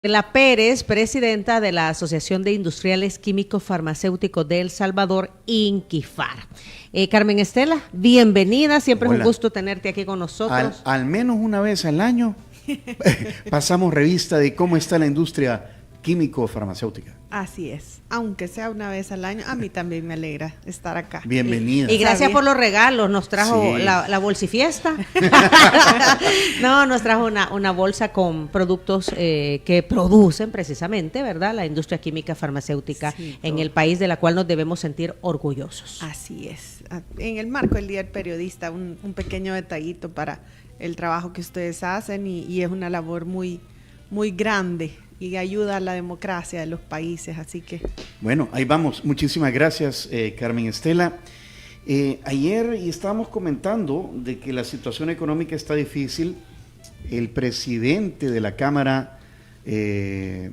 La Pérez, presidenta de la Asociación de Industriales Químicos Farmacéuticos de El Salvador, INQIFAR. Carmen Estela, bienvenida, siempre Hola. es un gusto tenerte aquí con nosotros. Al menos una vez al año pasamos revista de cómo está la industria químico-farmacéutica. Así es, aunque sea una vez al año, a mí también me alegra estar acá. Bienvenida. Y gracias por los regalos, nos trajo Sí. la bolsifiesta. No, nos trajo una bolsa con productos que producen precisamente, ¿verdad? La industria química farmacéutica Sí, en todo. el país de la cual nos debemos sentir orgullosos. Así es. En el marco del Día del Periodista, un pequeño detallito para el trabajo que ustedes hacen y es una labor muy, muy grande y ayuda a la democracia de los países, así que... Bueno, ahí vamos. Muchísimas gracias, Carmen Estela. Ayer estábamos comentando de que la situación económica está difícil. El presidente de la Cámara de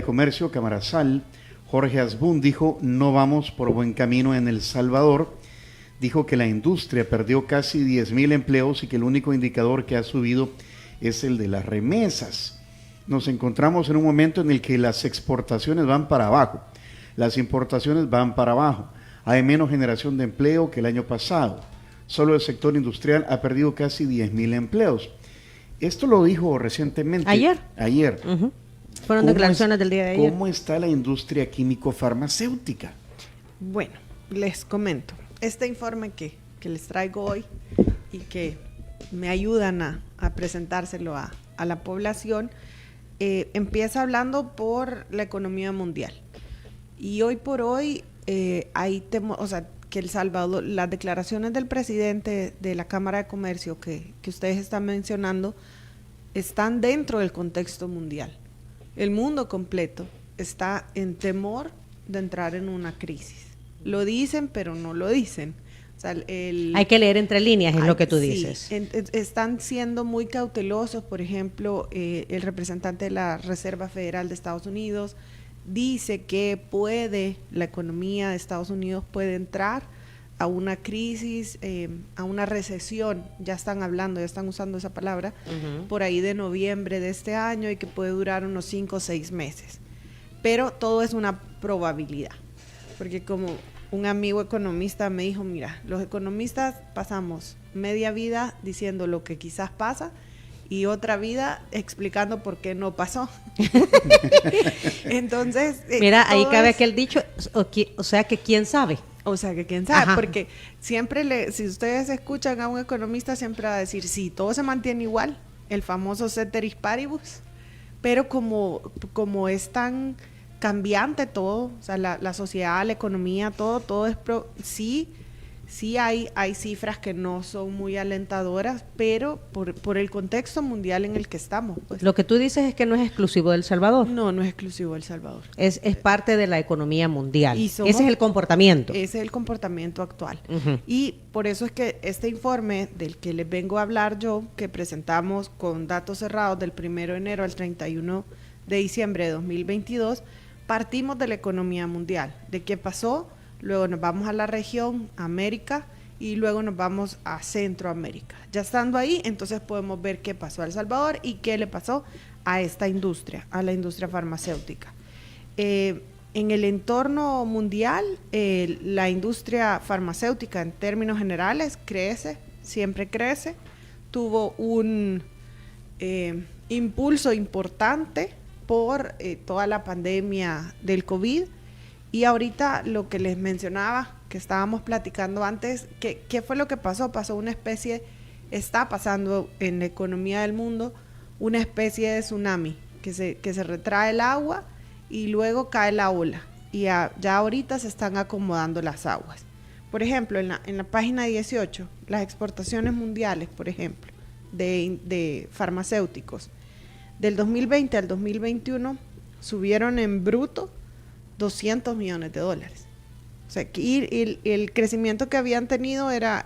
Comercio, Cámara-Sal, Jorge Asbun, dijo: no vamos por buen camino en El Salvador. Dijo que la industria perdió casi 10,000 empleos y que el único indicador que ha subido es el de las remesas. Nos encontramos en un momento en el que las exportaciones van para abajo, las importaciones van para abajo. Hay menos generación de empleo que el año pasado. Solo el sector industrial ha perdido casi 10,000 empleos. Esto lo dijo recientemente. Ayer. Ayer. Fueron declaraciones del día de ayer. ¿Cómo está la industria químico-farmacéutica? Bueno, les comento. Este informe que les traigo hoy y que me ayudan a presentárselo a la población, empieza hablando por la economía mundial. Y hoy por hoy que El Salvador, las declaraciones del presidente de la Cámara de Comercio que ustedes están mencionando, están dentro del contexto mundial. El mundo completo está en temor de entrar en una crisis. Lo dicen, pero no lo dicen. O sea, hay que leer entre líneas, es lo que tú dices. Están siendo muy cautelosos. Por ejemplo, el representante de la Reserva Federal de Estados Unidos dice que la economía de Estados Unidos puede entrar a una crisis, a una recesión. Ya están usando esa palabra, por ahí de noviembre de este año, y que puede durar unos 5 o 6 meses. Pero todo es una probabilidad, porque como un amigo economista me dijo: mira, los economistas pasamos media vida diciendo lo que quizás pasa y otra vida explicando por qué no pasó. Entonces, mira, ahí cabe aquel dicho, o sea que quién sabe. O sea que quién sabe, Ajá. porque siempre si ustedes escuchan a un economista, siempre va a decir: sí, todo se mantiene igual, el famoso ceteris paribus, pero como es tan cambiante todo, o sea, la sociedad, la economía, todo es sí hay cifras que no son muy alentadoras, pero por el contexto mundial en el que estamos. Pues. Lo que tú dices es que no es exclusivo de El Salvador. No es exclusivo de El Salvador. Es parte de la economía mundial. Y Ese es el comportamiento. Ese es el comportamiento actual. Uh-huh. Y por eso es que este informe del que les vengo a hablar yo, que presentamos con datos cerrados del 1 de enero al 31 de diciembre de 2022, partimos de la economía mundial, de qué pasó, luego nos vamos a la región, América, y luego nos vamos a Centroamérica. Ya estando ahí, entonces podemos ver qué pasó a El Salvador y qué le pasó a esta industria, a la industria farmacéutica. En el entorno mundial, la industria farmacéutica en términos generales siempre crece, tuvo un impulso importante por toda la pandemia del COVID. Y ahorita lo que les mencionaba, que estábamos platicando antes, ¿qué fue lo que pasó? Está pasando en la economía del mundo una especie de tsunami, que se retrae el agua y luego cae la ola. Y ya ahorita se están acomodando las aguas. Por ejemplo, en la página 18, las exportaciones mundiales, por ejemplo, de farmacéuticos, del 2020 al 2021 subieron en bruto $200 millones. O sea, que el crecimiento que habían tenido era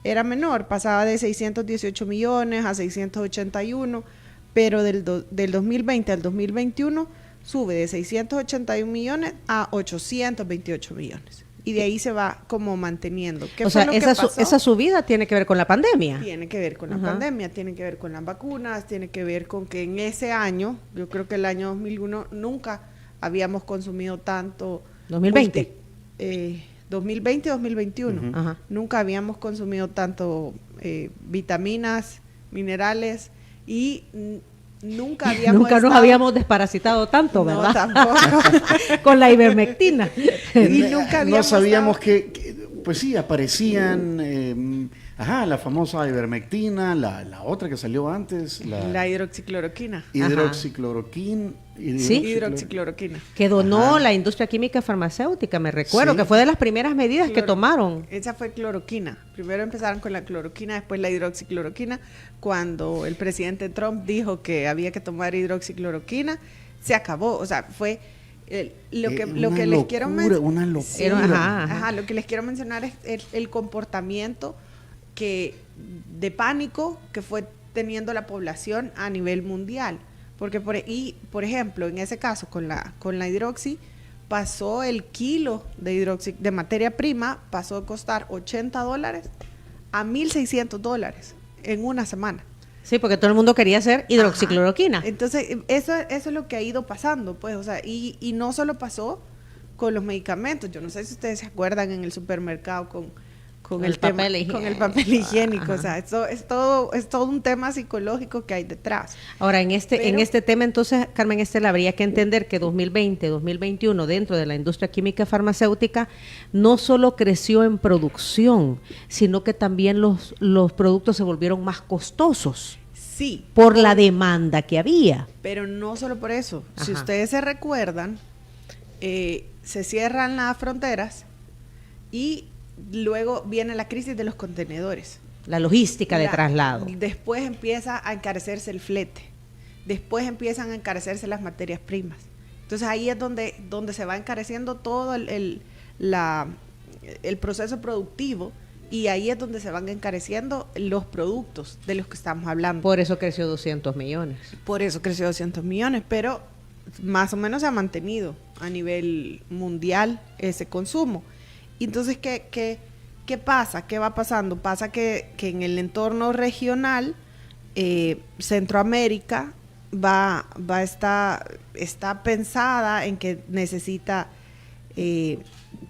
menor, pasaba de 618 millones a 681, pero del 2020 al 2021 sube de 681 millones a 828 millones. y de ahí se va como manteniendo. ¿Qué O fue sea, lo que pasó? esa subida tiene que ver con la pandemia. Tiene que ver con la Ajá. pandemia, tiene que ver con las vacunas, tiene que ver con que en ese año, yo creo que el año 2001, nunca habíamos consumido tanto. 2020. 2020-2021. Ujú. Ajá. Nunca habíamos consumido tanto vitaminas, minerales y nunca habíamos Nunca nos estado- habíamos desparasitado tanto, No, ¿verdad? tampoco. Con la ivermectina. Y nunca No habíamos sabíamos estado- pues sí, aparecían, la famosa ivermectina, la otra que salió antes, La hidroxicloroquina. hidroxicloroquina. Sí. Hidroxicloroquina. Que donó Ajá. la industria química farmacéutica, me recuerdo, Sí. que fue de las primeras medidas que Cloro- tomaron. Esa fue cloroquina. Primero empezaron con la cloroquina, después la hidroxicloroquina. Cuando el presidente Trump dijo que había que tomar hidroxicloroquina, se acabó. O sea, fue lo que Una les quiero locura, una locura. Sí, Ajá. ajá, lo que les quiero mencionar es el comportamiento de pánico que fue teniendo la población a nivel mundial. Porque por ejemplo, en ese caso con la hidroxi, pasó el kilo de materia prima, pasó de costar $80 a $1,600 en una semana. Sí, porque todo el mundo quería hacer hidroxicloroquina. Ajá. Entonces, eso es lo que ha ido pasando, pues, o sea, y no solo pasó con los medicamentos. Yo no sé si ustedes se acuerdan en el supermercado con El el tema, papel higiénico. con el papel higiénico, Ajá. o sea, esto es todo un tema psicológico que hay detrás. Ahora, en Pero- este tema, entonces, Carmen Estela, habría que entender que 2020, 2021, dentro de la industria química farmacéutica, no solo creció en producción, sino que también los productos se volvieron más costosos Sí, por la demanda que había. pero no solo por eso. Si Ajá. ustedes se recuerdan, se cierran las fronteras y luego viene la crisis de los contenedores. La logística de La- traslado. Después empieza a encarecerse el flete. Después empiezan a encarecerse las materias primas. Entonces ahí es donde se va encareciendo todo el proceso productivo y ahí es donde se van encareciendo los productos de los que estamos hablando. Por eso creció 200 millones. Por eso creció 200 millones, pero más o menos se ha mantenido a nivel mundial ese consumo. Y entonces, ¿qué pasa? ¿Qué va pasando? Pasa que en el entorno regional, Centroamérica está pensada en que necesita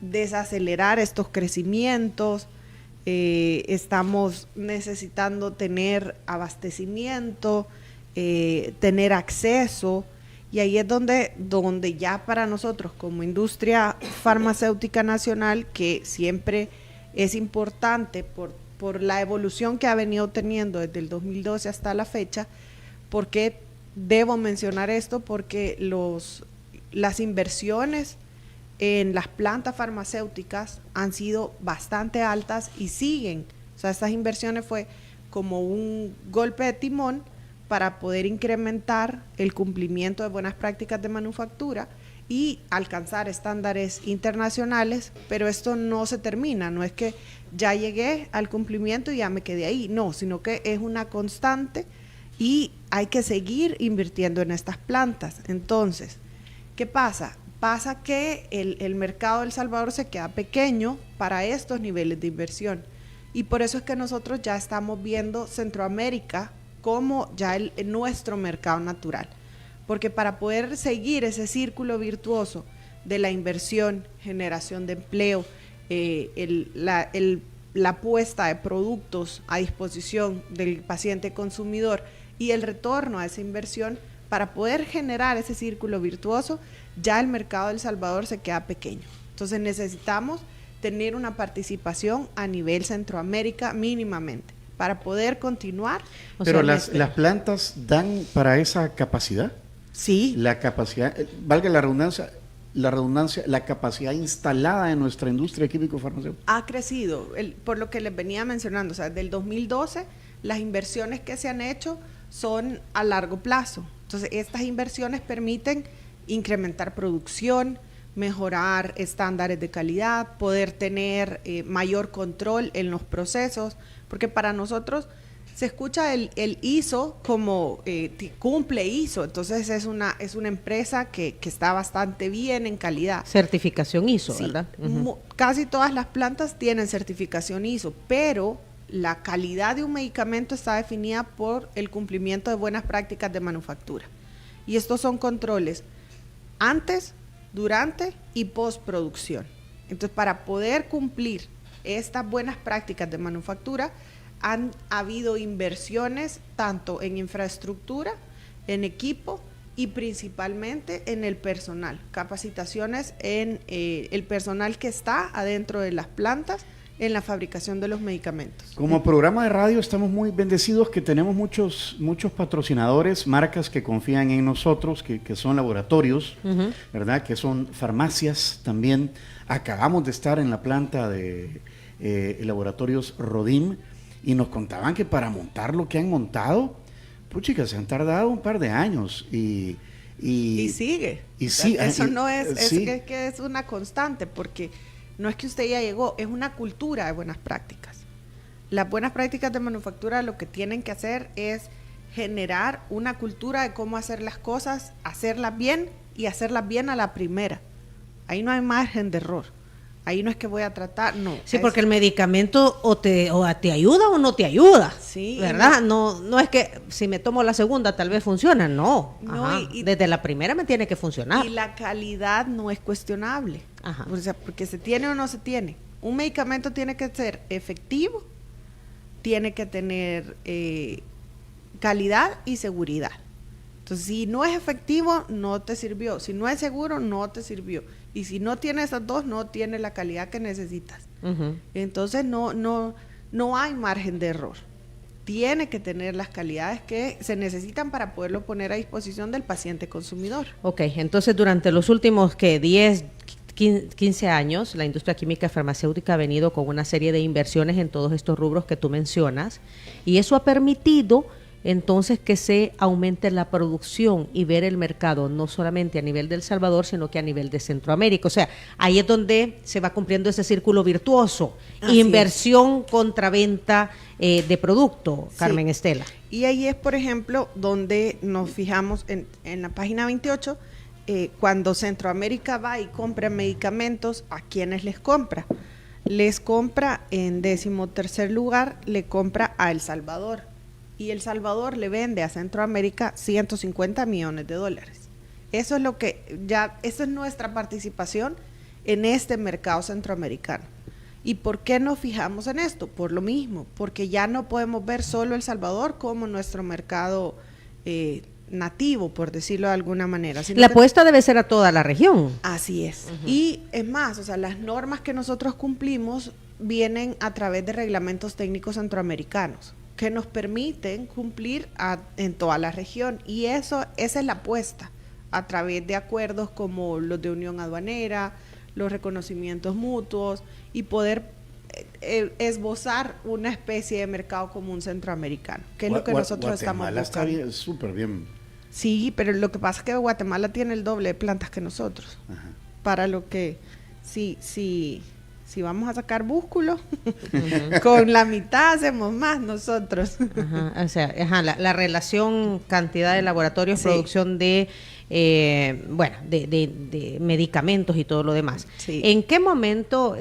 desacelerar estos crecimientos. Estamos necesitando tener abastecimiento, tener acceso, y ahí es donde ya para nosotros como industria farmacéutica nacional, que siempre es importante por la evolución que ha venido teniendo desde el 2012 hasta la fecha. ¿Por qué debo mencionar esto? Porque las inversiones en las plantas farmacéuticas han sido bastante altas y siguen. O sea, estas inversiones fue como un golpe de timón para poder incrementar el cumplimiento de buenas prácticas de manufactura y alcanzar estándares internacionales, pero esto no se termina, no es que ya llegué al cumplimiento y ya me quedé ahí, no, sino que es una constante y hay que seguir invirtiendo en estas plantas. Entonces, ¿qué pasa? Pasa que el mercado de El Salvador se queda pequeño para estos niveles de inversión y por eso es que nosotros ya estamos viendo Centroamérica como ya nuestro mercado natural, porque para poder seguir ese círculo virtuoso de la inversión, generación de empleo, la puesta de productos a disposición del paciente consumidor y el retorno a esa inversión, para poder generar ese círculo virtuoso, ya el mercado de El Salvador se queda pequeño. Entonces necesitamos tener una participación a nivel Centroamérica mínimamente para poder continuar. O Pero sea, las plantas dan para esa capacidad. Sí, La capacidad, valga la redundancia, la capacidad instalada en nuestra industria químico-farmacéutica. ha crecido, por lo que les venía mencionando, o sea, del 2012 las inversiones que se han hecho son a largo plazo. Entonces, estas inversiones permiten incrementar producción, mejorar estándares de calidad, poder tener mayor control en los procesos, porque para nosotros se escucha el ISO como cumple ISO, entonces es una empresa que está bastante bien en calidad. Certificación ISO, Sí, ¿verdad? casi todas las plantas tienen certificación ISO, pero la calidad de un medicamento está definida por el cumplimiento de buenas prácticas de manufactura. Y estos son controles antes, durante y postproducción. Entonces, para poder cumplir estas buenas prácticas de manufactura, han habido inversiones tanto en infraestructura, en equipo y principalmente en el personal, capacitaciones en el personal que está adentro de las plantas en la fabricación de los medicamentos. Como programa de radio estamos muy bendecidos que tenemos muchos patrocinadores, marcas que confían en nosotros, que son laboratorios, ¿verdad? Que son farmacias también. Acabamos de estar en la planta de laboratorios Rodim y nos contaban que para montar lo que han montado, puchica, se han tardado un par de años y sigue. Y sí, eso no es, sí. que es una constante, porque no es que usted ya llegó, es una cultura de buenas prácticas. Las buenas prácticas de manufactura lo que tienen que hacer es generar una cultura de cómo hacer las cosas, hacerlas bien y hacerlas bien a la primera. Ahí no hay margen de error. Ahí no es que voy a tratar, no. Sí, porque el medicamento o te ayuda o no te ayuda, sí, ¿verdad? No es que si me tomo la segunda tal vez funciona, no. Desde la primera me tiene que funcionar. Y la calidad no es cuestionable. Ajá. O sea, porque se tiene o no se tiene. Un medicamento tiene que ser efectivo, tiene que tener calidad y seguridad. Entonces, si no es efectivo, no te sirvió. Si no es seguro, no te sirvió. Y si no tiene esas dos, no tiene la calidad que necesitas. Entonces, no hay margen de error. Tiene que tener las calidades que se necesitan para poderlo poner a disposición del paciente consumidor. Ok, entonces durante los últimos 10, 15 años, la industria química farmacéutica ha venido con una serie de inversiones en todos estos rubros que tú mencionas, y eso ha permitido entonces que se aumente la producción y ver el mercado no solamente a nivel de El Salvador, sino que a nivel de Centroamérica. O sea, ahí es donde se va cumpliendo ese círculo virtuoso, inversión contra venta de producto, Carmen Estela. Y ahí es, por ejemplo, donde nos fijamos en la página 28, cuando Centroamérica va y compra medicamentos, ¿a quiénes les compra? Les compra en 13º lugar, le compra a El Salvador. Y El Salvador le vende a Centroamérica $150 millones. Eso es nuestra participación en este mercado centroamericano. ¿Y por qué nos fijamos en esto? Por lo mismo, porque ya no podemos ver solo El Salvador como nuestro mercado nativo, por decirlo de alguna manera. La apuesta debe ser a toda la región. Así es. Y es más, o sea, las normas que nosotros cumplimos vienen a través de reglamentos técnicos centroamericanos que nos permiten cumplir en toda la región, y esa es la apuesta, a través de acuerdos como los de unión aduanera, los reconocimientos mutuos, y poder esbozar una especie de mercado común centroamericano, que es lo que nosotros estamos buscando. Guatemala está súper bien. Sí, pero lo que pasa es que Guatemala tiene el doble de plantas que nosotros. Ajá. Para lo que si vamos a sacar músculo, con la mitad hacemos más nosotros. O sea, la relación cantidad de laboratorios, producción de medicamentos y todo lo demás. Sí. ¿En qué momento,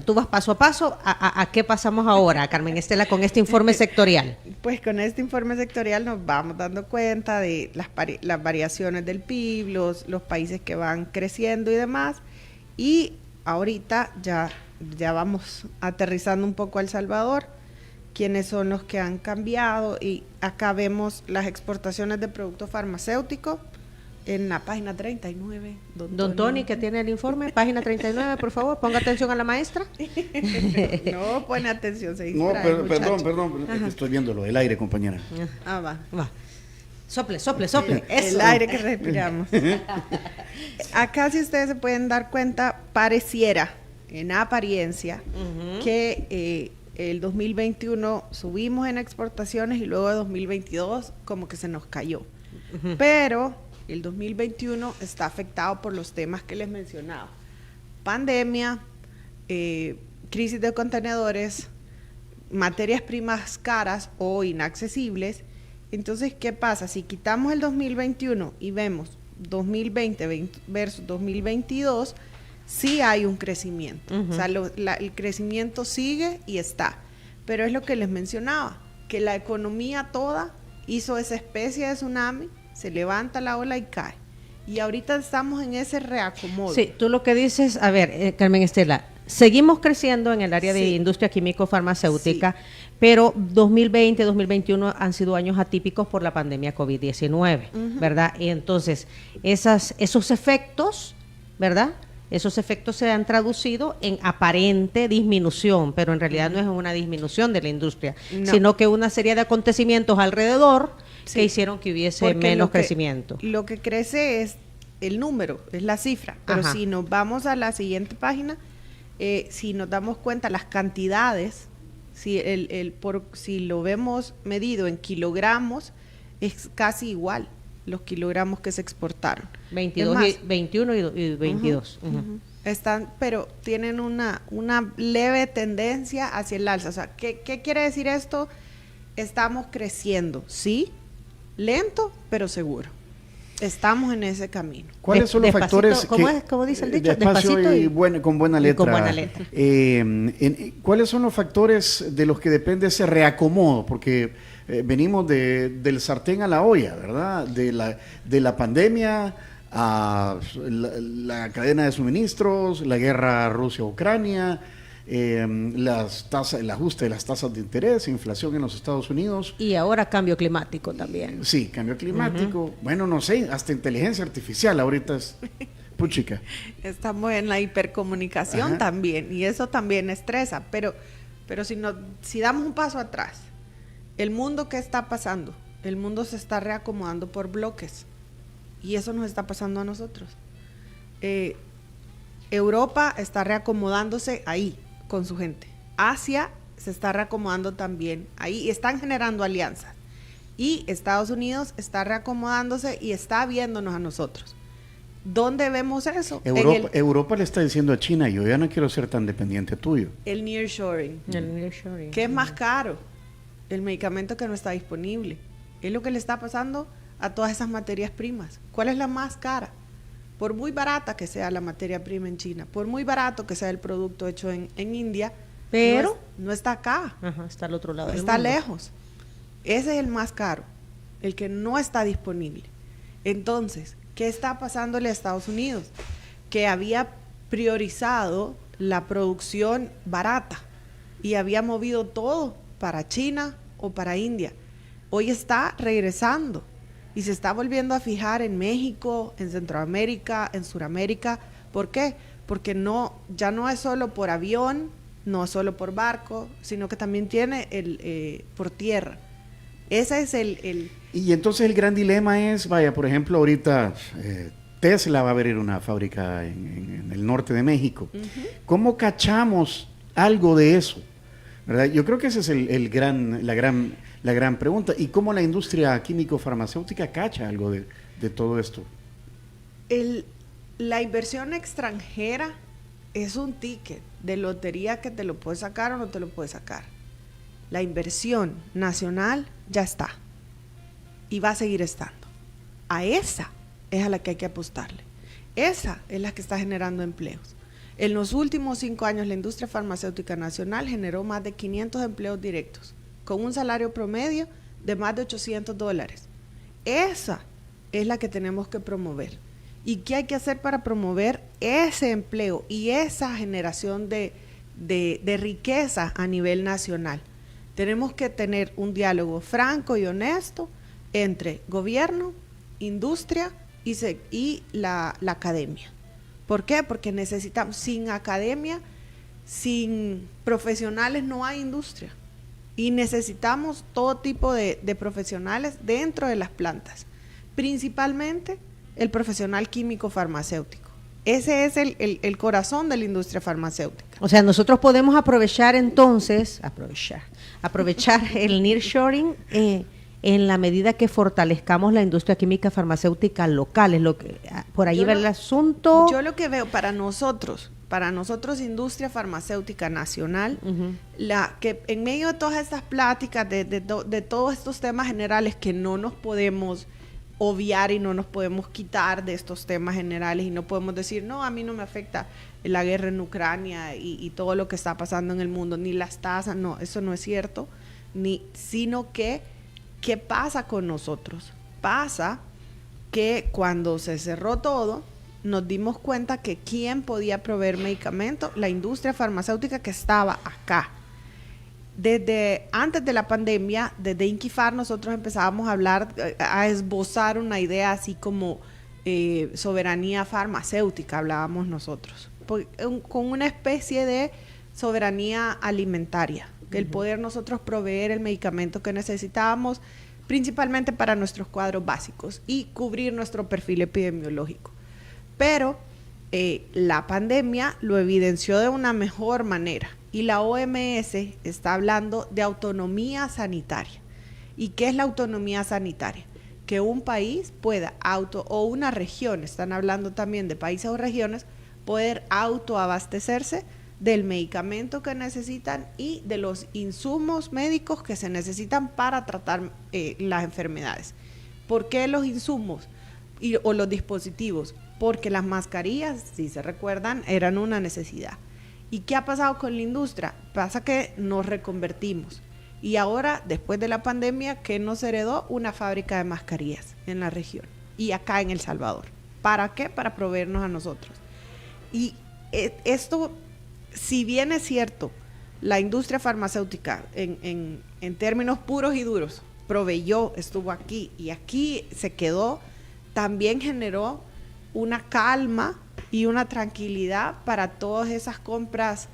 tú vas paso a paso, ¿a qué pasamos ahora, Carmen Estela, con este informe sectorial? Pues con este informe sectorial nos vamos dando cuenta de las variaciones del PIB, los países que van creciendo y demás, y ahorita ya vamos aterrizando un poco a El Salvador, quiénes son los que han cambiado, y acá vemos las exportaciones de productos farmacéuticos en la página 39. Don Tony, que tiene el informe, página 39, por favor, ponga atención a la maestra. No pone atención, se distrae. No, perdón, estoy viendo lo del aire, compañera. Va. Sople. Eso. El aire que respiramos. Acá, si ustedes se pueden dar cuenta, pareciera, en apariencia, que el 2021 subimos en exportaciones y luego de 2022 como que se nos cayó. Pero el 2021 está afectado por los temas que les mencionaba. Pandemia, crisis de contenedores, materias primas caras o inaccesibles. Entonces, ¿qué pasa? Si quitamos el 2021 y vemos 2020 versus 2022, sí hay un crecimiento. O sea, el crecimiento sigue y está. Pero es lo que les mencionaba, que la economía toda hizo esa especie de tsunami, se levanta la ola y cae. Y ahorita estamos en ese reacomodo. Sí, tú lo que dices, a ver, Carmen Estela, seguimos creciendo en el área de industria químico-farmacéutica, pero 2020, 2021 han sido años atípicos por la pandemia COVID-19, ¿verdad? Y entonces, esos efectos, ¿verdad? Esos efectos se han traducido en aparente disminución, pero en realidad no es una disminución de la industria, sino que una serie de acontecimientos alrededor que hicieron que hubiese menos crecimiento. Lo que crece es el número, es la cifra, pero si nos vamos a la siguiente página, si nos damos cuenta las cantidades, si lo vemos medido en kilogramos, es casi igual los kilogramos que se exportaron. 21 y 22. Están, pero tienen una leve tendencia hacia el alza. O sea, ¿qué quiere decir esto? Estamos creciendo, sí, lento, pero seguro. Estamos en ese camino. ¿Cuáles son los factores? ¿Cómo dice el dicho? Despacito y con buena letra. Con buena letra. ¿Cuáles son los factores de los que depende ese reacomodo? Porque venimos del sartén a la olla, ¿verdad? De la pandemia a la cadena de suministros, la guerra Rusia-Ucrania, el ajuste de las tasas de interés, inflación en los Estados Unidos. Y ahora cambio climático también. Sí, cambio climático. Bueno, no sé, hasta inteligencia artificial ahorita es puchica. Estamos en la hipercomunicación también, y eso también estresa, pero si damos un paso atrás, el mundo, ¿qué está pasando? El mundo se está reacomodando por bloques, y eso nos está pasando a nosotros. Europa está reacomodándose ahí, con su gente. Asia se está reacomodando también ahí, y están generando alianzas. Y Estados Unidos está reacomodándose y está viéndonos a nosotros. ¿Dónde vemos eso? Europa le está diciendo a China, yo ya no quiero ser tan dependiente tuyo. El nearshoring. ¿Qué es más caro? El medicamento que no está disponible. Es lo que le está pasando a todas esas materias primas. ¿Cuál es la más cara? Por muy barata que sea la materia prima en China, por muy barato que sea el producto hecho en India, pero no está acá. Está al otro lado del está mundo. Lejos. Ese es el más caro, el que no está disponible. Entonces, ¿qué está pasándole a Estados Unidos? Que había priorizado la producción barata y había movido todo para China o para India. Hoy está regresando y se está volviendo a fijar en México, en Centroamérica, en Suramérica. ¿Por qué? Porque ya no es solo por avión, no es solo por barco, sino que también tiene por tierra. Ese es Y entonces el gran dilema es, vaya, por ejemplo, ahorita Tesla va a abrir una fábrica en el norte de México. ¿Cómo cachamos algo de eso? ¿Verdad? Yo creo que esa es la gran pregunta. ¿Y cómo la industria químico-farmacéutica cacha algo de todo esto? La inversión extranjera es un ticket de lotería que te lo puedes sacar o no te lo puedes sacar. La inversión nacional ya está y va a seguir estando. A esa es a la que hay que apostarle. Esa es la que está generando empleos. En los últimos 5 años, la industria farmacéutica nacional generó más de 500 empleos directos, con un salario promedio de más de $800. Esa es la que tenemos que promover. ¿Y qué hay que hacer para promover ese empleo y esa generación de riqueza a nivel nacional? Tenemos que tener un diálogo franco y honesto entre gobierno, industria y la academia. ¿Por qué? Porque necesitamos, sin academia, sin profesionales no hay industria. Y necesitamos todo tipo de profesionales dentro de las plantas, principalmente el profesional químico farmacéutico. Ese es el corazón de la industria farmacéutica. O sea, nosotros podemos aprovechar entonces, aprovechar el nearshoring en la medida que fortalezcamos la industria química farmacéutica local. Es lo que por ahí va el asunto. Yo lo que veo para nosotros, Para nosotros, industria farmacéutica nacional, Ujú. que en medio de todas estas pláticas, de todos estos temas generales que no nos podemos obviar y no nos podemos quitar de estos temas generales y no podemos decir, no, a mí no me afecta la guerra en Ucrania y todo lo que está pasando en el mundo, ni las tasas, no, eso no es cierto, sino que, ¿qué pasa con nosotros? Pasa que cuando se cerró todo, nos dimos cuenta que quién podía proveer medicamentos, la industria farmacéutica que estaba acá. Desde antes de la pandemia, desde Inquifar, nosotros empezábamos a hablar, a esbozar una idea así como soberanía farmacéutica, hablábamos nosotros, con una especie de soberanía alimentaria, el poder nosotros proveer el medicamento que necesitábamos, principalmente para nuestros cuadros básicos y cubrir nuestro perfil epidemiológico. Pero la pandemia lo evidenció de una mejor manera y la OMS está hablando de autonomía sanitaria. ¿Y qué es la autonomía sanitaria? Que un país pueda o una región, están hablando también de países o regiones, poder autoabastecerse del medicamento que necesitan y de los insumos médicos que se necesitan para tratar las enfermedades. ¿Por qué los insumos o los dispositivos? Porque las mascarillas, si se recuerdan, eran una necesidad. ¿Y qué ha pasado con la industria? Pasa que nos reconvertimos. Y ahora, después de la pandemia, ¿qué nos heredó? Una fábrica de mascarillas en la región y acá en El Salvador. ¿Para qué? Para proveernos a nosotros. Y esto, si bien es cierto, la industria farmacéutica en términos puros y duros proveyó, estuvo aquí y aquí se quedó, también generó una calma y una tranquilidad para todas esas compras.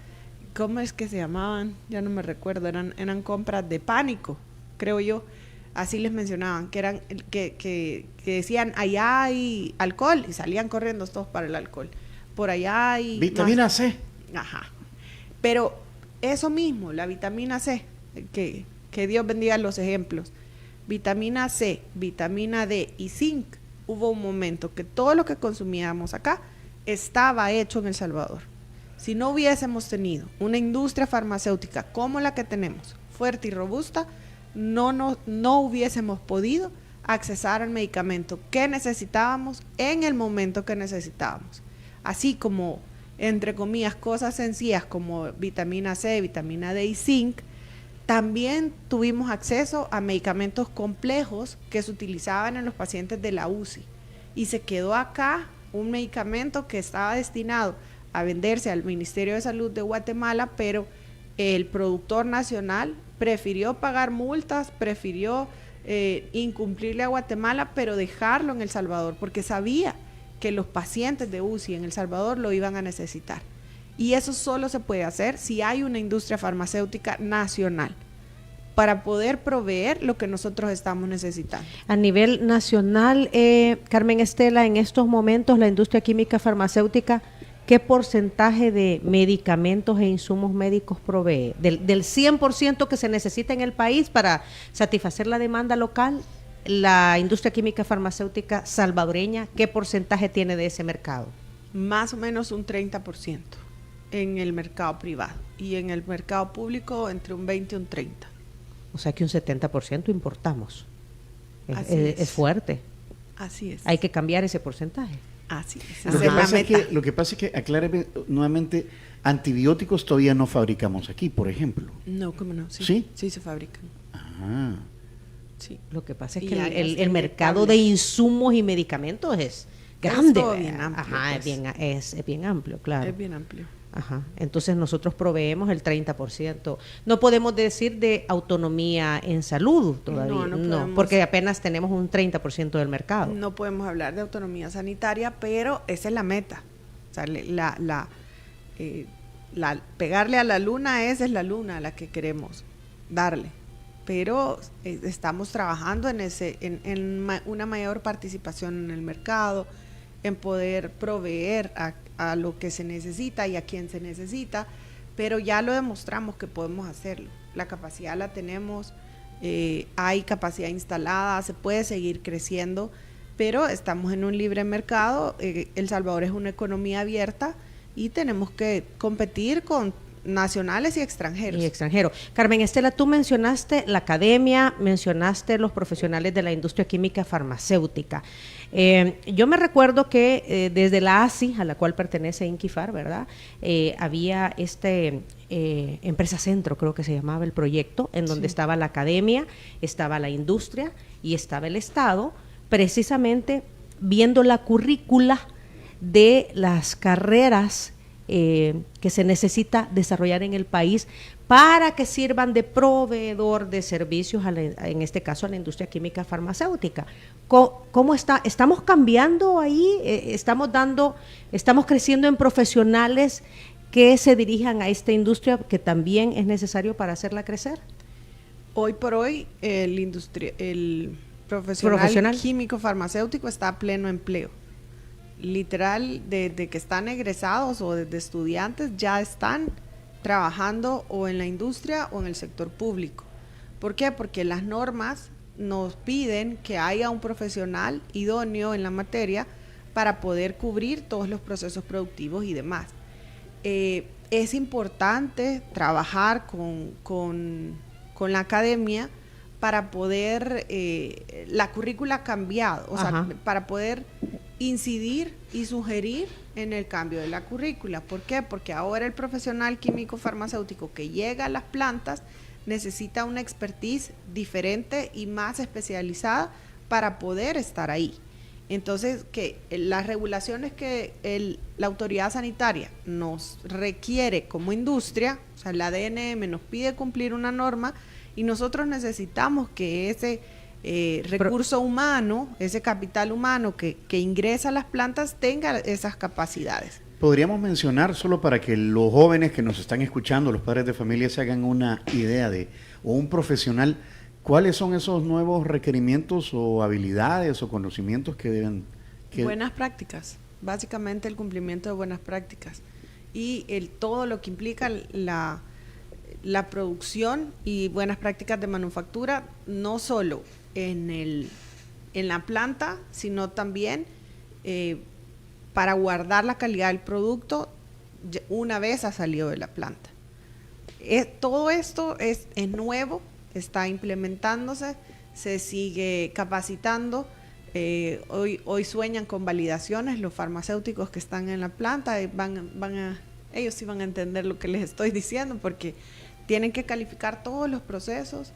¿Cómo es que se llamaban? Ya no me recuerdo, eran compras de pánico, creo yo, así les mencionaban, que eran que decían, allá hay alcohol, y salían corriendo todos para el alcohol. Por allá hay vitamina C. Ajá. Pero eso mismo, la vitamina C, que Dios bendiga los ejemplos. Vitamina C, vitamina D y zinc. Hubo un momento que todo lo que consumíamos acá estaba hecho en El Salvador. Si no hubiésemos tenido una industria farmacéutica como la que tenemos, fuerte y robusta, no hubiésemos podido accesar al medicamento que necesitábamos en el momento que necesitábamos. Así como, entre comillas, cosas sencillas como vitamina C, vitamina D y zinc, también tuvimos acceso a medicamentos complejos que se utilizaban en los pacientes de la UCI. Y se quedó acá un medicamento que estaba destinado a venderse al Ministerio de Salud de Guatemala, pero el productor nacional prefirió pagar multas, prefirió incumplirle a Guatemala, pero dejarlo en El Salvador, porque sabía que los pacientes de UCI en El Salvador lo iban a necesitar. Y eso solo se puede hacer si hay una industria farmacéutica nacional para poder proveer lo que nosotros estamos necesitando. A nivel nacional, Carmen Estela, en estos momentos la industria química farmacéutica, ¿qué porcentaje de medicamentos e insumos médicos provee? Del 100% que se necesita en el país para satisfacer la demanda local, la industria química farmacéutica salvadoreña, ¿qué porcentaje tiene de ese mercado? Más o menos un 30% en el mercado privado y en el mercado público entre un 20 y un 30%. O sea que un 70% importamos. Es fuerte. Así es. Hay que cambiar ese porcentaje. Así es. Lo que pasa es que, acláreme nuevamente, antibióticos todavía no fabricamos aquí, por ejemplo. No, ¿cómo no? ¿Sí? Sí se fabrican. Ah. Sí. Lo que pasa es Y que áreas el mercado de insumos y medicamentos es grande. Es todo bien amplio, Ajá, pues. es bien amplio, claro. Es bien amplio. Ajá. Entonces nosotros proveemos el 30%. No podemos decir de autonomía en salud todavía, no, porque apenas tenemos un 30% del mercado. No podemos hablar de autonomía sanitaria, pero esa es la meta. O sea, pegarle a la luna, esa es la luna a la que queremos darle. Pero estamos trabajando en una mayor participación en el mercado, en poder proveer a lo que se necesita y a quien se necesita, pero ya lo demostramos que podemos hacerlo. La capacidad la tenemos, hay capacidad instalada, se puede seguir creciendo, pero estamos en un libre mercado. El Salvador es una economía abierta y tenemos que competir con nacionales y extranjeros. Carmen Estela, tú mencionaste la academia, mencionaste los profesionales de la industria química farmacéutica. Yo me recuerdo que desde la ASI, a la cual pertenece Inquifar, ¿verdad? Había Empresa Centro, creo que se llamaba el proyecto, en donde estaba la academia, estaba la industria y estaba el Estado, precisamente viendo la currícula de las carreras que se necesita desarrollar en el país para que sirvan de proveedor de servicios, en este caso a la industria química farmacéutica. ¿Cómo está? ¿Estamos cambiando ahí? ¿Estamos creciendo en profesionales que se dirijan a esta industria que también es necesario para hacerla crecer? Hoy por hoy el profesional químico farmacéutico está a pleno empleo. Literal, desde que están egresados o desde estudiantes ya están trabajando o en la industria o en el sector público. ¿Por qué? Porque las normas nos piden que haya un profesional idóneo en la materia para poder cubrir todos los procesos productivos y demás. Es importante trabajar con la academia para poder, la currícula ha cambiado, o sea, para poder incidir y sugerir en el cambio de la currícula. ¿Por qué? Porque ahora el profesional químico farmacéutico que llega a las plantas necesita una expertise diferente y más especializada para poder estar ahí. Entonces, que las regulaciones que la autoridad sanitaria nos requiere como industria, o sea, la DNM nos pide cumplir una norma y nosotros necesitamos que ese recurso humano, ese capital humano que ingresa a las plantas tenga esas capacidades. Podríamos mencionar, solo para que los jóvenes que nos están escuchando, los padres de familia, se hagan una idea o un profesional, ¿cuáles son esos nuevos requerimientos o habilidades o conocimientos que deben? Buenas prácticas, básicamente el cumplimiento de buenas prácticas y todo lo que implica la producción y buenas prácticas de manufactura, no solo en la planta, sino también para guardar la calidad del producto una vez ha salido de la planta. Todo esto es nuevo, está implementándose, se sigue capacitando. Hoy sueñan con validaciones los farmacéuticos que están en la planta, ellos sí van a entender lo que les estoy diciendo, porque tienen que calificar todos los procesos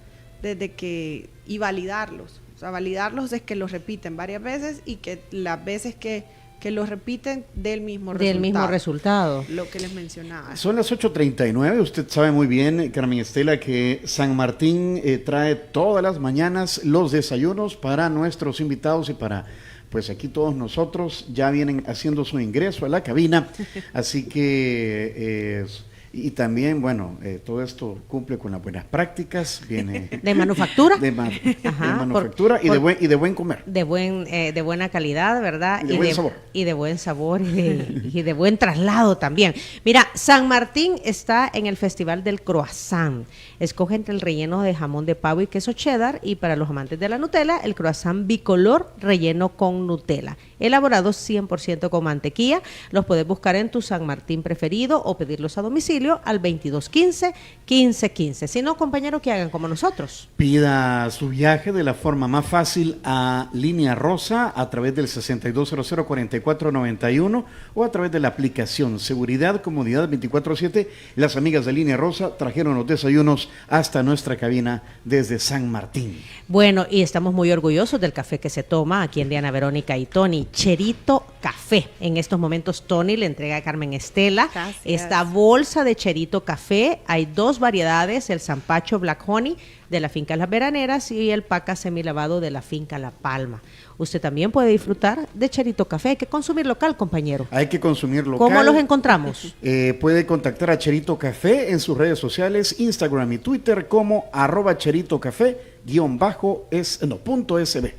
y validarlos. O sea, validarlos es que los repiten varias veces y que las veces que los repiten del mismo resultado. Lo que les mencionaba. Son las 8:39. Usted sabe muy bien, Carmen Estela, que San Martín trae todas las mañanas los desayunos para nuestros invitados y para, pues aquí todos nosotros ya vienen haciendo su ingreso a la cabina. Así que... y también, bueno, todo esto cumple con las buenas prácticas, viene... ¿De manufactura? De manufactura y de buen comer. De buena calidad, ¿verdad? Y de buen sabor. Y de buen sabor y de buen traslado también. Mira, San Martín está en el Festival del Croissant. Escoge entre el relleno de jamón de pavo y queso cheddar, y para los amantes de la Nutella, el croissant bicolor relleno con Nutella. Elaborados 100% con mantequilla. Los puedes buscar en tu San Martín preferido o pedirlos a domicilio al 2215-1515. Si no, compañeros, que hagan como nosotros. Pida su viaje de la forma más fácil a Línea Rosa a través del 6200-4491 o a través de la aplicación Seguridad, Comodidad 24/7. Las amigas de Línea Rosa trajeron los desayunos hasta nuestra cabina desde San Martín. Bueno, y estamos muy orgullosos del café que se toma aquí en Diana Verónica y Tony. Cherito Café. En estos momentos Tony le entrega a Carmen Estela esta bolsa de Cherito Café. Hay dos variedades, el Zampacho Black Honey de la finca Las Veraneras y el Paca semilavado de la finca La Palma. Usted también puede disfrutar de Cherito Café. Hay que consumir local, compañero. Hay que consumir local. ¿Cómo los encontramos? Puede contactar a Cherito Café en sus redes sociales, Instagram y Twitter como @cheritocafé_SB.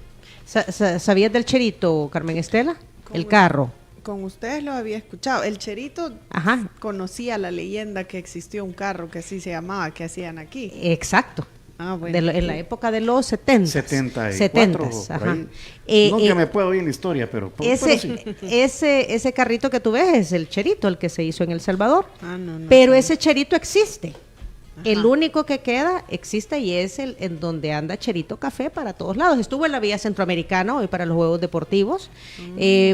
¿Sabías del Cherito, Carmen Estela? El carro. Con ustedes lo había escuchado. El Cherito, conocía la leyenda que existió un carro que así se llamaba, que hacían aquí. Exacto. Bueno. En la época de los 70. 74, ajá. No que me puedo ir en la historia, pero sí. Ese carrito que tú ves es el cherito, el que se hizo en El Salvador. No pero sabía. ese cherito existe. Ajá. El único que queda existe y es el en donde anda Cherito Café para todos lados. Estuvo en la Vía Centroamericana hoy para los Juegos Deportivos,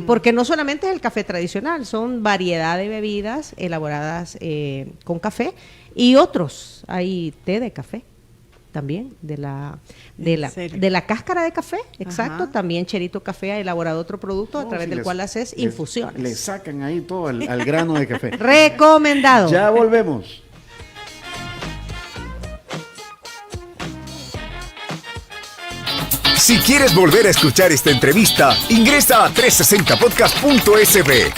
porque no solamente es el café tradicional, son variedad de bebidas elaboradas con café y otros. Hay té de café también, de la cáscara de café, exacto. Ajá. También Cherito Café ha elaborado otro producto a través del cual haces infusiones. Le sacan ahí todo al grano de café. Recomendado. Ya volvemos. Si quieres volver a escuchar esta entrevista, ingresa a 360podcast.sb.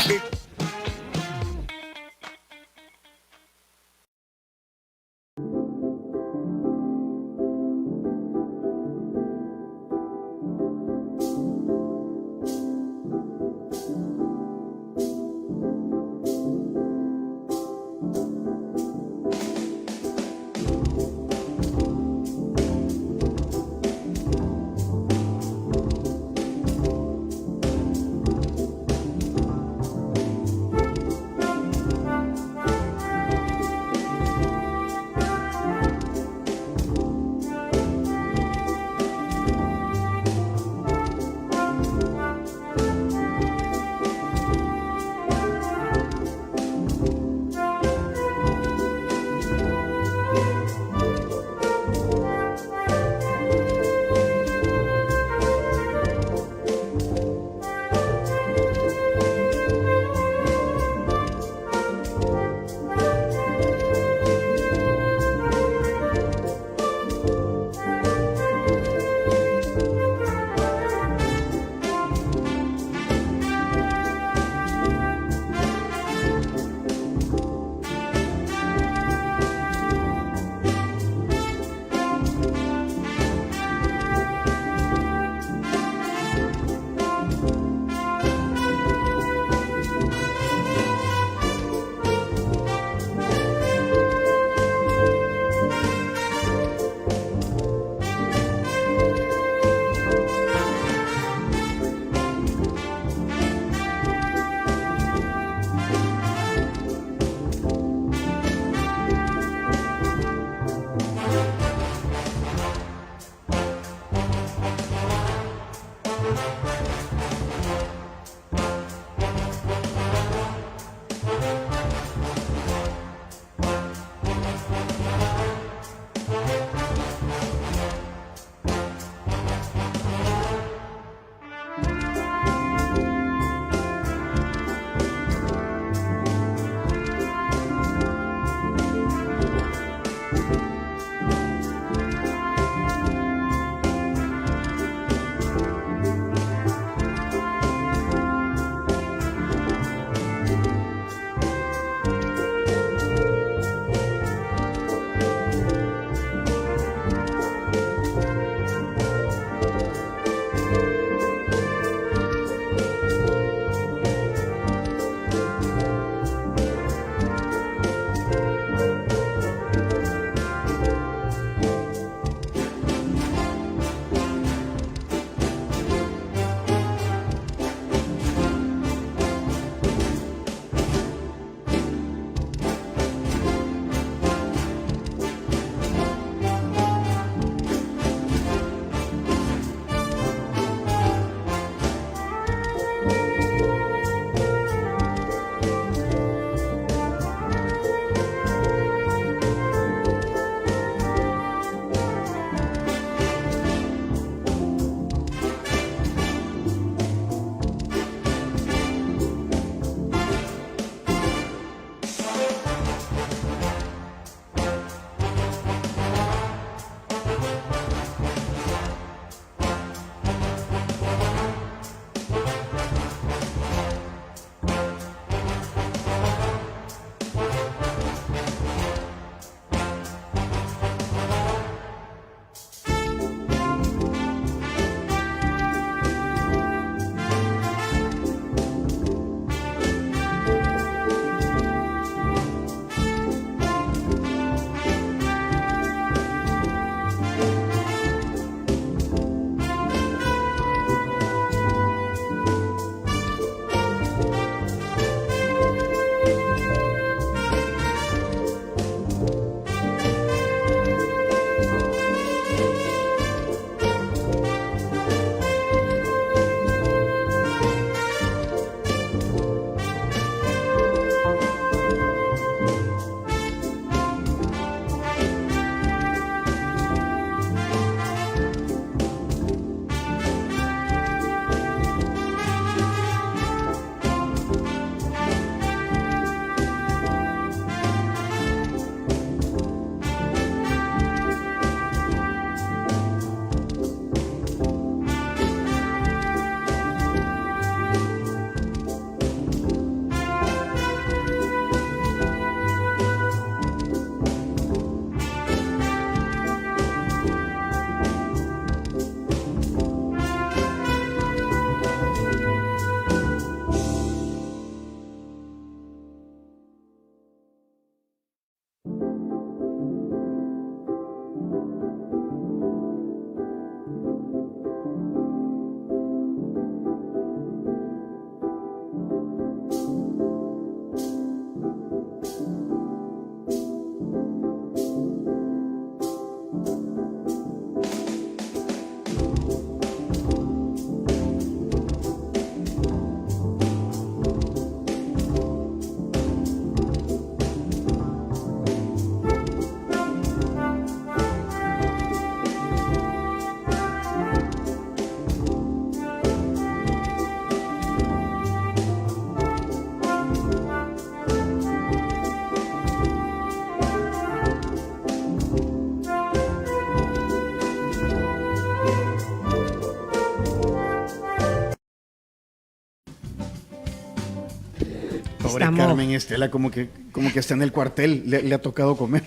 Pobre Estamos- Carmen Estela, como que está en el cuartel, le ha tocado comer.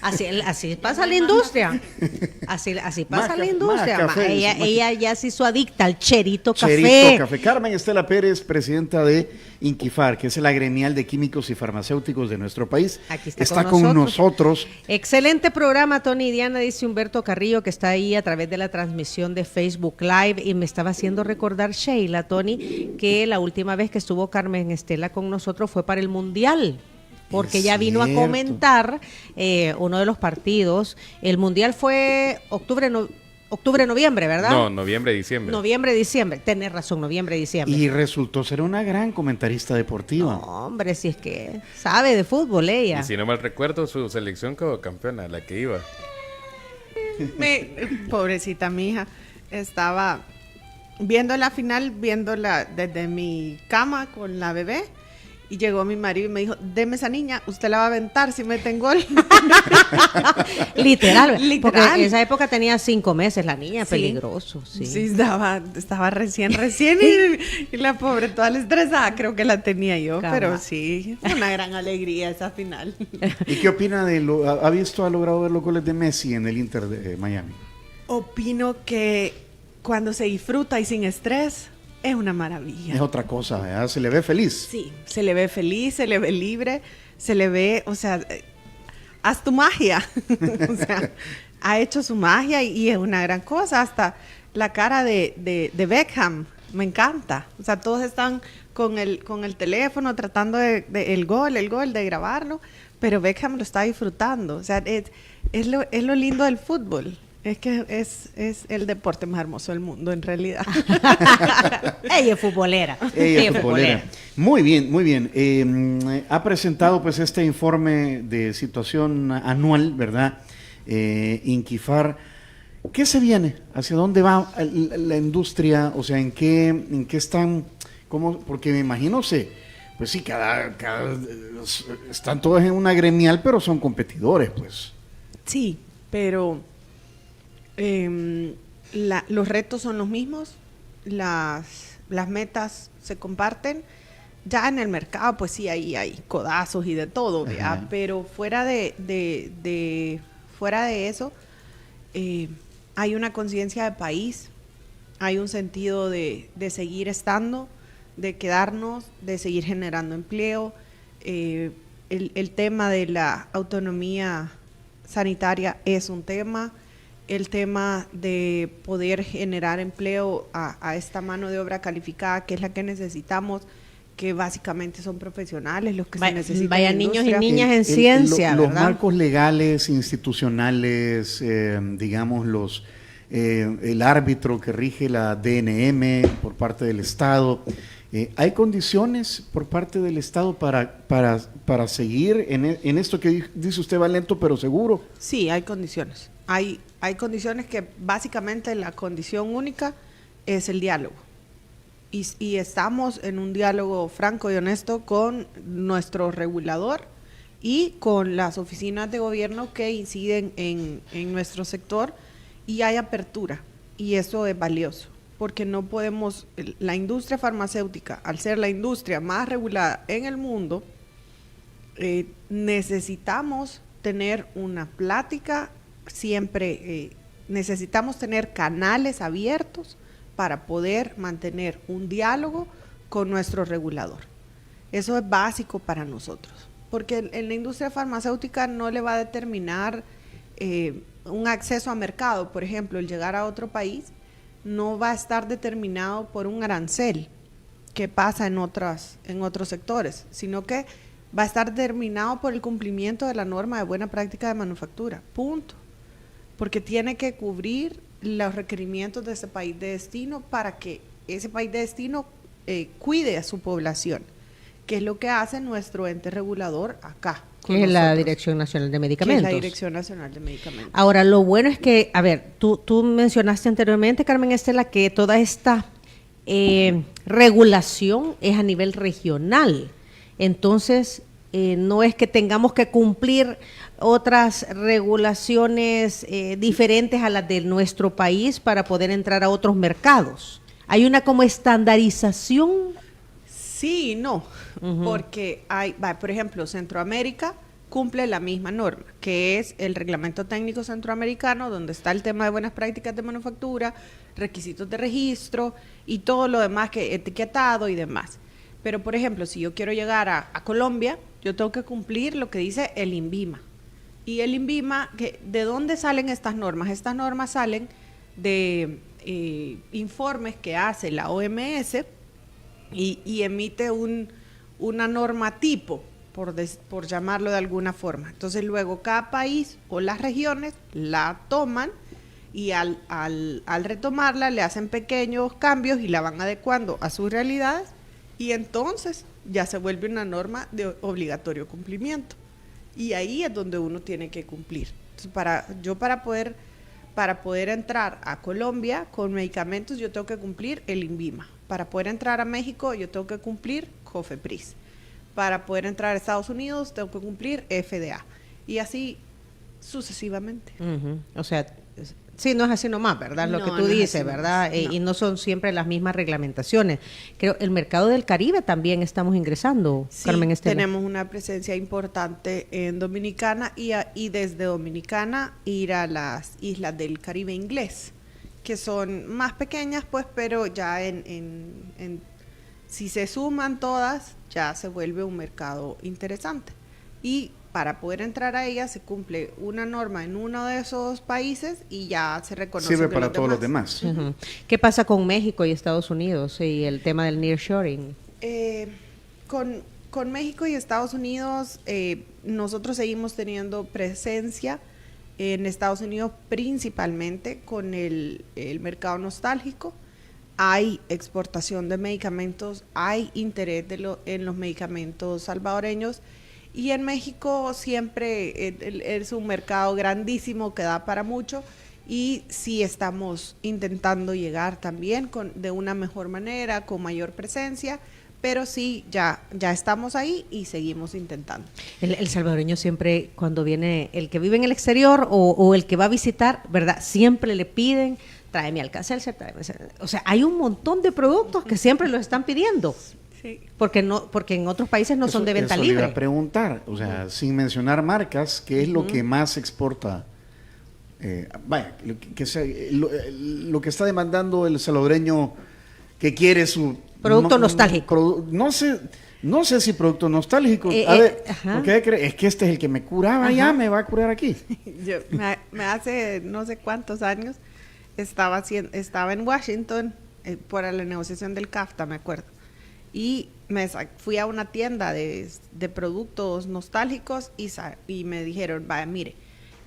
Así pasa la industria. Así pasa Más la ca- industria. más café, ella, más- ella ya se hizo adicta al Cherito Café. Cherito Café. Carmen Estela Pérez, presidenta de Inquifar, que es la gremial de químicos y farmacéuticos de nuestro país. Aquí está con con nosotros. nosotros. Excelente programa, Tony y Diana, dice Humberto Carrillo, que está ahí a través de la transmisión de Facebook Live, y me estaba haciendo recordar, Sheila, Tony, que la última vez que estuvo Carmen Estela con nosotros fue para el Mundial, porque Es ella vino a cierto. comentar uno de los partidos. El Mundial fue octubre-noviembre, ¿verdad? No, noviembre-diciembre. Noviembre-diciembre, tenés razón, noviembre-diciembre. Y resultó ser una gran comentarista deportiva. No, hombre, si es que sabe de fútbol ella. Y si no mal recuerdo, su selección quedó campeona, la que iba. Pobrecita mi hija, estaba viendo la final, viéndola desde mi cama con la bebé, y llegó mi marido y me dijo, deme esa niña, usted la va a aventar si meten gol. Literal, Literal. porque en esa época tenía 5 meses la niña, Sí. peligroso, sí. Sí, estaba recién y la pobre toda la estresada, creo que la tenía yo, Cabal. pero sí, fue una gran alegría esa final. ¿Y qué opina de ha logrado ver los goles de Messi en el Inter de Miami? Opino que cuando se disfruta y sin estrés, es una maravilla. Es otra cosa, ¿verdad? Se le ve feliz. Sí, se le ve feliz, se le ve libre, se le ve, o sea, haz tu magia. O sea, ha hecho su magia y es una gran cosa. Hasta la cara de Beckham, me encanta. O sea, todos están con el teléfono tratando el gol, de grabarlo, pero Beckham lo está disfrutando. O sea, es lo lindo del fútbol. Es que es el deporte más hermoso del mundo, en realidad. Ella es futbolera. Ella es futbolera. Muy bien, muy bien. Ha presentado pues este informe de situación anual, ¿verdad? Inquifar. ¿Qué se viene? ¿Hacia dónde va la industria? O sea, ¿en qué están? ¿Cómo? Porque me imagino, pues sí, están todos en una gremial, pero son competidores, pues. Sí, pero los retos son los mismos, las metas se comparten. Ya en el mercado, pues sí, hay codazos y de todo, ¿verdad? Ajá. Pero fuera de eso, hay una conciencia de país, hay un sentido de seguir estando, de quedarnos, de seguir generando empleo. El tema de la autonomía sanitaria es un tema. El tema de poder generar empleo a esta mano de obra calificada, que es la que necesitamos, que básicamente son profesionales los que se necesitan. Vaya en la niños y industria. niñas en ciencia, los ¿verdad? marcos legales, institucionales, digamos, el árbitro que rige la DNM por parte del Estado. ¿Hay condiciones por parte del Estado para seguir en esto que dice usted va lento pero seguro? Sí, hay condiciones. Hay condiciones que básicamente la condición única es el diálogo. Y estamos en un diálogo franco y honesto con nuestro regulador y con las oficinas de gobierno que inciden en nuestro sector, y hay apertura, y eso es valioso, porque no podemos, la industria farmacéutica, al ser la industria más regulada en el mundo, necesitamos tener una plática siempre, necesitamos tener canales abiertos para poder mantener un diálogo con nuestro regulador. Eso es básico para nosotros, porque en la industria farmacéutica no le va a determinar un acceso a mercado, por ejemplo, el llegar a otro país, no va a estar determinado por un arancel que pasa en otros sectores, sino que va a estar determinado por el cumplimiento de la norma de buena práctica de manufactura, punto. Porque tiene que cubrir los requerimientos de ese país de destino para que ese país de destino cuide a su población, que es lo que hace nuestro ente regulador acá. Que es la Dirección Nacional de Medicamentos. Que es la Dirección Nacional de Medicamentos. Ahora, lo bueno es que, a ver, tú mencionaste anteriormente, Carmen Estela, que toda esta regulación es a nivel regional. Entonces, no es que tengamos que cumplir otras regulaciones diferentes a las de nuestro país para poder entrar a otros mercados. Hay una como estandarización Sí y no, porque por ejemplo, Centroamérica cumple la misma norma, que es el Reglamento Técnico Centroamericano, donde está el tema de buenas prácticas de manufactura, requisitos de registro y todo lo demás, que etiquetado y demás. Pero, por ejemplo, si yo quiero llegar a Colombia, yo tengo que cumplir lo que dice el INVIMA. Y el INVIMA, ¿de dónde salen estas normas? Estas normas salen de informes que hace la OMS y emite una norma tipo, por llamarlo de alguna forma. Entonces luego cada país o las regiones la toman y al retomarla le hacen pequeños cambios y la van adecuando a sus realidades y entonces ya se vuelve una norma de obligatorio cumplimiento. Y ahí es donde uno tiene que cumplir. Entonces, para poder entrar a Colombia con medicamentos, yo tengo que cumplir el INVIMA. Para poder entrar a México, yo tengo que cumplir COFEPRIS. Para poder entrar a Estados Unidos, tengo que cumplir FDA. Y así sucesivamente. O sea, sí, no es así nomás, ¿verdad? Lo No, que tú no es dices, así ¿verdad? nomás, no. Y no son siempre las mismas reglamentaciones. Creo el mercado del Caribe también estamos ingresando, Sí, Carmen Estela. tenemos una presencia importante en Dominicana y desde Dominicana ir a las islas del Caribe inglés, que son más pequeñas, pues, pero ya si se suman todas, ya se vuelve un mercado interesante. Y para poder entrar a ella se cumple una norma en uno de esos países y ya se reconoce. Sirve para todos los demás. ¿Qué pasa con México y Estados Unidos y el tema del nearshoring? Con México y Estados Unidos, nosotros seguimos teniendo presencia en Estados Unidos principalmente con el mercado nostálgico. Hay exportación de medicamentos, hay interés en los medicamentos salvadoreños y en México siempre es un mercado grandísimo que da para mucho y sí estamos intentando llegar también de una mejor manera, con mayor presencia, pero sí, ya estamos ahí y seguimos intentando. El salvadoreño siempre, cuando viene el que vive en el exterior o el que va a visitar, ¿verdad? Siempre le piden, tráeme Alka-Seltzer, o sea, hay un montón de productos que siempre los están pidiendo. Sí. Porque en otros países no son de venta eso le libre. iba a preguntar, o sea, sin mencionar marcas, ¿qué es lo que más exporta? Lo que está demandando el salvadoreño que quiere su producto nostálgico. No sé si producto nostálgico. A ver, porque es que este es el que me curaba, ya me va a curar aquí. Yo me hace no sé cuántos años estaba en Washington para la negociación del CAFTA, me acuerdo. Y fui a una tienda de productos nostálgicos y me dijeron, vaya, mire,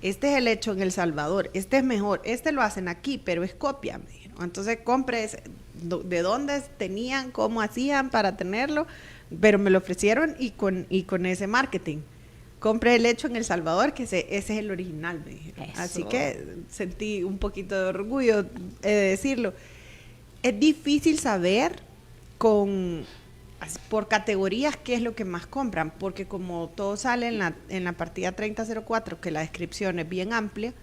este es el hecho en El Salvador, este es mejor, este lo hacen aquí, pero es copia, me dijeron. Entonces compre de dónde tenían, cómo hacían para tenerlo, pero me lo ofrecieron y con ese marketing. Compré el hecho en El Salvador, que ese es el original, me dijeron. Eso. Así que sentí un poquito de orgullo de decirlo. Es difícil saber por categorías qué es lo que más compran, porque como todo sale en la partida 3004, que la descripción es bien amplia,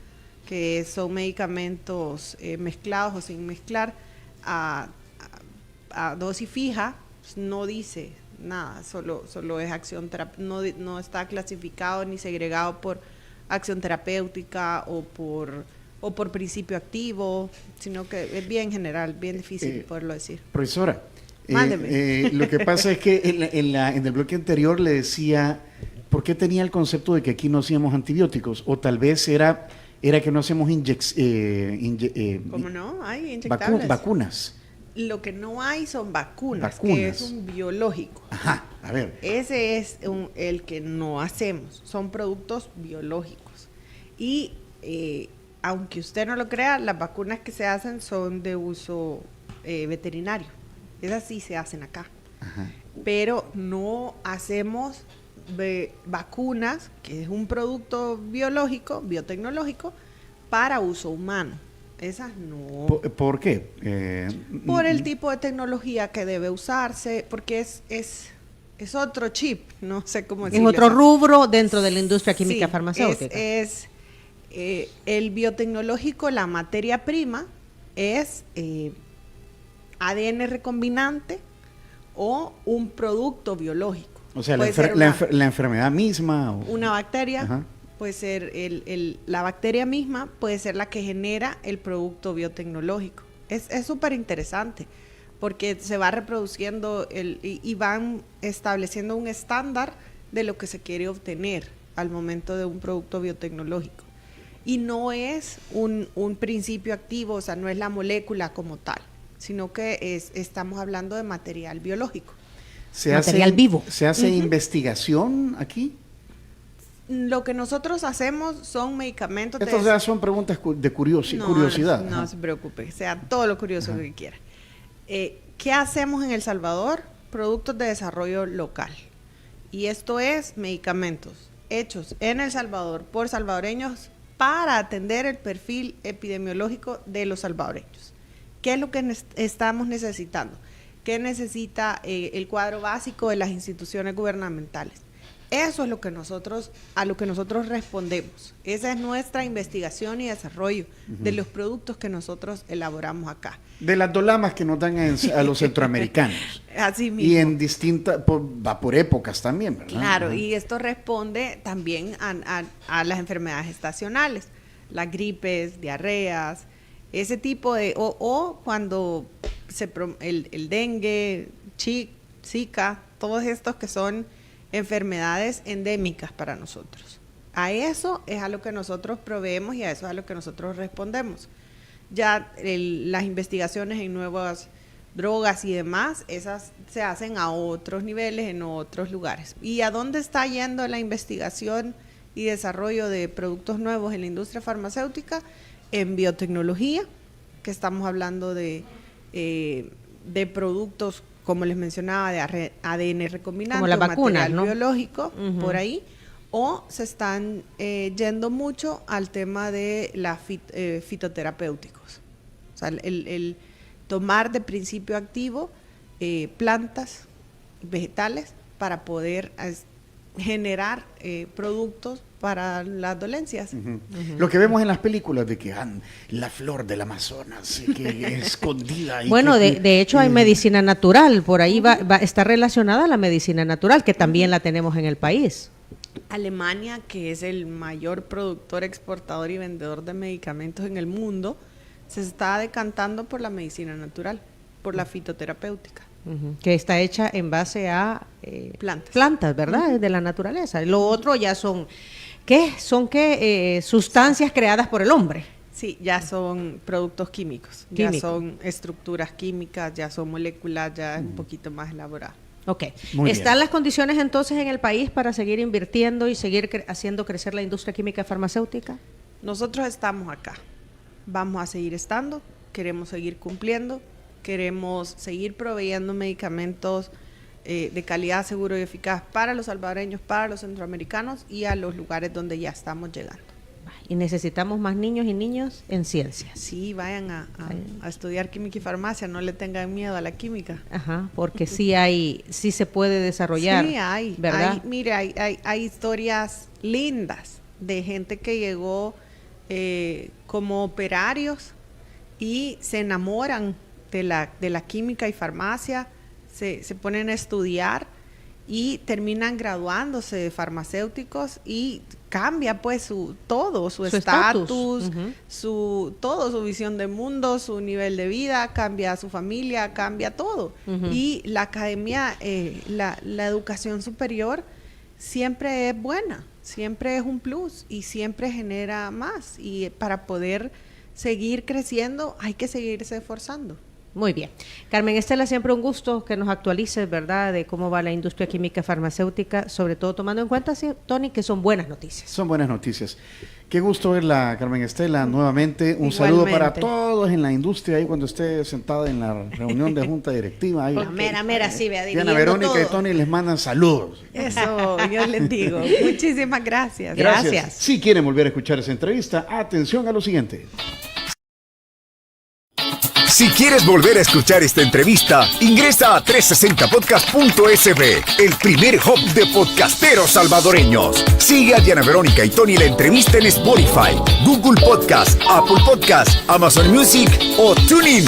que son medicamentos mezclados o sin mezclar a dosis fija, pues no dice nada, solo es acción terapéutica, no está clasificado ni segregado por acción terapéutica o por principio activo, sino que es bien general, bien difícil poderlo decir. Profesora, Mándeme. lo que pasa es que en el bloque anterior le decía por qué tenía el concepto de que aquí no hacíamos antibióticos, o tal vez era que no hacemos ¿Cómo no? Hay inyectables. Vacunas. Lo que no hay son vacunas, que es un biológico. Ajá, a ver. Ese es el que no hacemos, son productos biológicos. Y aunque usted no lo crea, las vacunas que se hacen son de uso veterinario. Esas sí se hacen acá. Ajá. Pero no hacemos vacunas, que es un producto biológico, biotecnológico, para uso humano. Esas no. ¿Por qué? Por el tipo de tecnología que debe usarse, porque es otro chip, no sé cómo decirlo. Es otro rubro dentro de la industria química Sí, farmacéutica. El biotecnológico, la materia prima es ADN recombinante o un producto biológico. O sea, Puede ser una- la enfermedad misma. una bacteria, Ajá. puede ser la bacteria misma, puede ser la que genera el producto biotecnológico. Es súper interesante porque se va reproduciendo y van estableciendo un estándar de lo que se quiere obtener al momento de un producto biotecnológico. Y no es un principio activo, o sea, no es la molécula como tal, sino que estamos hablando de material biológico. Material vivo. ¿Se hace investigación aquí? Lo que nosotros hacemos son medicamentos Estas ya son preguntas de curiosidad. No Ajá. se preocupe, sea todo lo curioso que quiera. ¿Qué hacemos en El Salvador? Productos de desarrollo local. Y esto es medicamentos hechos en El Salvador por salvadoreños para atender el perfil epidemiológico de los salvadoreños. ¿Qué es lo que estamos necesitando? ¿Qué necesita el cuadro básico de las instituciones gubernamentales? Eso es a lo que nosotros respondemos. Esa es nuestra investigación y desarrollo de los productos que nosotros elaboramos acá. De las dolamas que nos dan a los centroamericanos. Así mismo. Y en distintas, va por épocas también, ¿verdad? Claro, Ajá. y esto responde también a las enfermedades estacionales, las gripes, diarreas, ese tipo de, o cuando el dengue, Zika, todos estos que son enfermedades endémicas para nosotros. A eso es a lo que nosotros proveemos y a eso es a lo que nosotros respondemos. Ya las investigaciones en nuevas drogas y demás, esas se hacen a otros niveles, en otros lugares. ¿Y a dónde está yendo la investigación y desarrollo de productos nuevos en la industria farmacéutica? En biotecnología, que estamos hablando de productos, como les mencionaba, de ADN recombinante, como las vacunas, material ¿no? biológico, por ahí, o se están yendo mucho al tema de la fitoterapéuticos. O sea, el tomar de principio activo plantas, vegetales, para poder generar productos para las dolencias. Lo que vemos en las películas de que la flor del Amazonas, que es escondida. Y Bueno, que- de hecho hay medicina natural, por ahí está relacionada a la medicina natural, que también la tenemos en el país. Alemania, que es el mayor productor, exportador y vendedor de medicamentos en el mundo, se está decantando por la medicina natural, por la fitoterapéutica. Que está hecha en base a Plantas. ¿verdad? De la naturaleza. Lo otro ya son, ¿qué? Son sustancias creadas por el hombre. Sí, ya son productos químicos, ya Químicos. son estructuras químicas, ya son moléculas, ya es un poquito más elaborado. Ok. Muy ¿Están bien. las condiciones entonces en el país para seguir invirtiendo y seguir haciendo crecer la industria química farmacéutica? Nosotros estamos acá, vamos a seguir estando, queremos seguir cumpliendo, queremos seguir proveyendo medicamentos de calidad, seguro y eficaz para los salvadoreños, para los centroamericanos y a los lugares donde ya estamos llegando. Y necesitamos más niños y niñas en ciencias. Sí, vayan a estudiar química y farmacia, no le tengan miedo a la química. Ajá, porque sí se puede desarrollar. Sí, hay, ¿verdad? mire, hay historias lindas de gente que llegó como operarios y se enamoran de la química y farmacia, se ponen a estudiar y terminan graduándose de farmacéuticos y cambia pues su estatus, su visión de mundo, su nivel de vida, cambia su familia, cambia todo. Y la academia, la educación superior siempre es buena, siempre es un plus y siempre genera más. Y para poder seguir creciendo hay que seguirse esforzando. Muy bien. Carmen Estela, siempre un gusto que nos actualices, ¿verdad?, de cómo va la industria química farmacéutica, sobre todo tomando en cuenta, sí, Tony, que son buenas noticias. Son buenas noticias. Qué gusto verla, Carmen Estela, nuevamente. Un saludo para todos en la industria, ahí cuando esté sentada en la reunión de junta directiva. Ahí, La mera, sí, vea, Diana, dirigiendo Verónica todo. y Tony les mandan saludos. Eso, yo les digo. Muchísimas gracias. Gracias. Si quieren volver a escuchar esa entrevista, atención a lo siguiente. Si quieres volver a escuchar esta entrevista, ingresa a 360podcast.sb, el primer hub de podcasteros salvadoreños. Sigue a Diana Verónica y Tony la entrevista en Spotify, Google Podcast, Apple Podcast, Amazon Music o TuneIn.